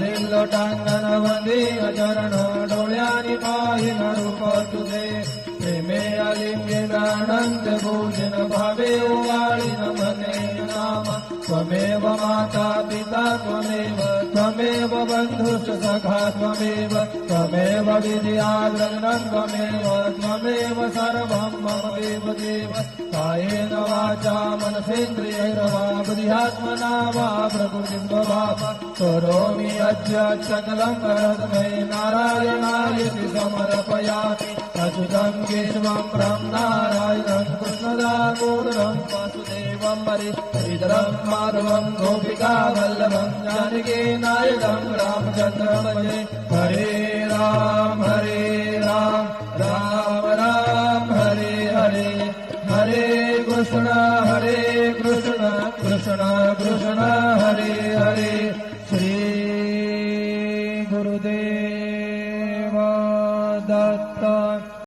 हरी लोटांगण वंदे चरण डोळ्यानी पाहिन रूप तुझे प्रेमे आलिंगन अनंत भोजन भावे ओवाळीन मने नाम त्वमेव माता पिता त्वमेव बंधुश्च सखा त्वमेव विद्या गगनं त्वमेव सर्वं मम देव कायेन वाचा मनसेन्द्रियैर्वा बुद्ध्यात्मना वा प्रकृतिस्वभावात् करोमि यद्य सकलं परस्मै नारायणायति समर्पयामि अच्युतं केशवं प्रं नारायणं कृष्णदामोदरं वासुदेवं हरिधरं माधवं गोपिका वल्लभं जानकी नायकं रामचन्द्रं भजे हरे राम राम राम हरे हरे हरे कृष्ण कृष्ण कृष्ण हरे हरे श्री गुरुदेव दत्त।